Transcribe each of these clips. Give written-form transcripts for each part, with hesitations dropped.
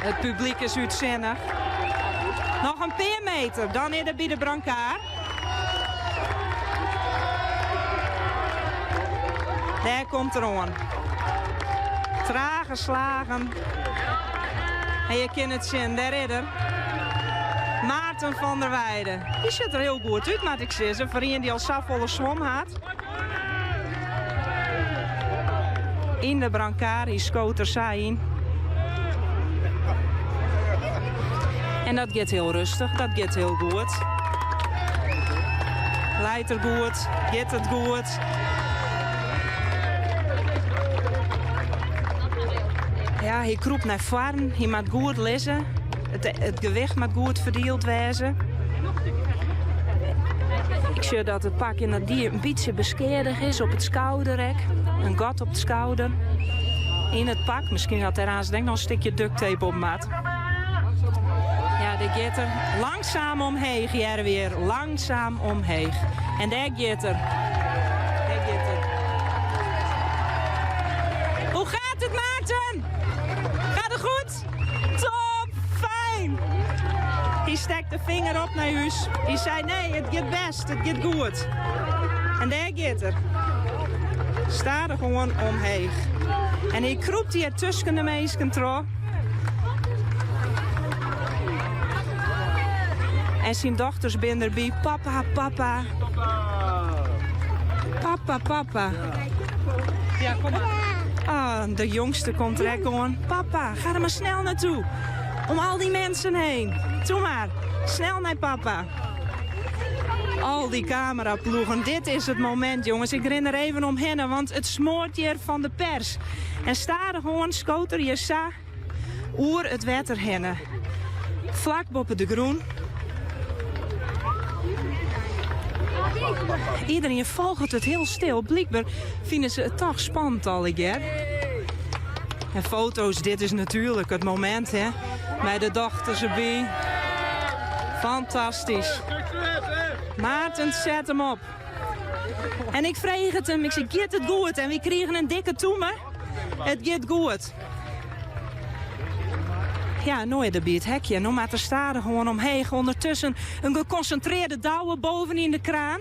het publiek is uitzinnig. Nog een paar meter, dan is er bij de brancard. Daar komt er aan. Trage slagen. En je kunt het zien, daar is er. Maarten van der Weijden. Die ziet er heel goed uit, moet ik zeggen. Voor iemand die al zo volle zwom had. In de brancard, die schoot er zijn. En dat gaat heel rustig, dat gaat heel goed. Leidt er goed, gaat het goed. Ja, hij kroept naar voren, hij moet goed lezen. Het gewicht moet goed verdeeld wezen. Ik zie dat het pak in dat dier een beetje beskeerdig is op het schouderrek. Een gat op de schouder. In het pak, misschien had er aan denk nog een stukje duct tape op maat. Ja, de gaat er langzaam omheen, hier weer. Langzaam omheen. En daar gaat er. Hoe gaat het, Maarten? Gaat het goed? Top! Fijn! Hij stak de vinger op naar huis. Hij zei nee, het gaat best, het gaat goed. En daar gaat er. Sta er gewoon omheen. En hij kroept hier tussen de meesten terug. En zijn dochters zijn erbij. Papa, papa. Papa, papa. Ja, kom maar. Ah, de jongste komt er gewoon. Papa, ga er maar snel naartoe. Om al die mensen heen. Doe maar. Snel naar papa. Al die cameraploegen. Dit is het moment, jongens. Ik ren er even omheen, want het smoort hier van de pers. En sta er gewoon, scoter je sa, oer het wetter hennen. Vlak boven de groen. Iedereen volgt het heel stil. Blijkbaar vinden ze het toch spannend al, hè? En foto's, dit is natuurlijk het moment, hè? Met de dochters erbij. Fantastisch. Maarten, zet hem op. En ik vreeg het hem, ik zei, gaat het goed? En we kregen een dikke toemer. Het gaat goed. Ja, nooit erbij het hekje. Nou maar te staren gewoon omheen. Ondertussen een geconcentreerde douwe boven in de kraan.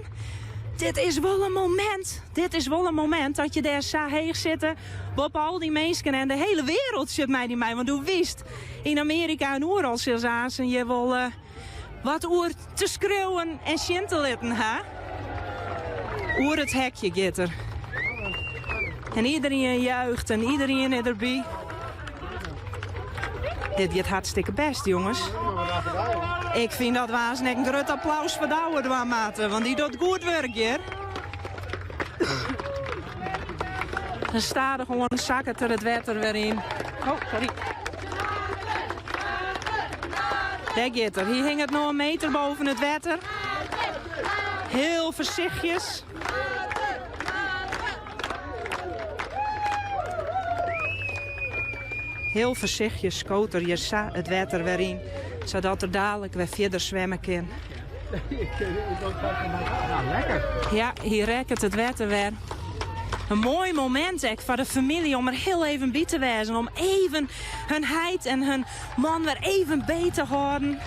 Dit is wel een moment. Dit is wel een moment dat je daar zo heeg zitten. Op al die mensen en de hele wereld zit mij die mij. Want u wist, in Amerika en oer al zelfs en je wil wat oer te schreeuwen en zin te laten, hè? Oer het hekje gaat er. En iedereen juicht en iedereen is erbij. Dit gaat hartstikke best, jongens. Ik vind dat waanzinnig een groot applaus voor de oude maten, want die doet goed werk hier. Dan staat er gewoon zakken er het wetter weer in. Oh, sorry. Daar gaat er. Hier hing het nog een meter boven het wetter. Heel voorzichtig. Heel voorzichtig scoter je het wetter weer in. Zodat er dadelijk weer verder zwemmen kan. Nou, lekker. Ja, hier rekt het wetter weer. Een mooi moment echt voor de familie om er heel even bij te wezen. Om even hun heid en hun man weer even beter te houden.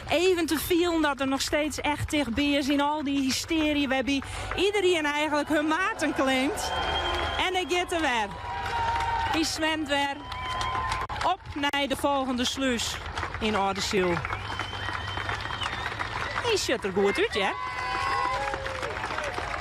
Even te vielen dat er nog steeds echt dichtbij is in al die hysterie. Waarbij iedereen eigenlijk hun maten claimt. En hij gaat er weer. Hij zwemt weer. Op naar de volgende sluis in Oudeziel. Hij ziet er goed uit, ja?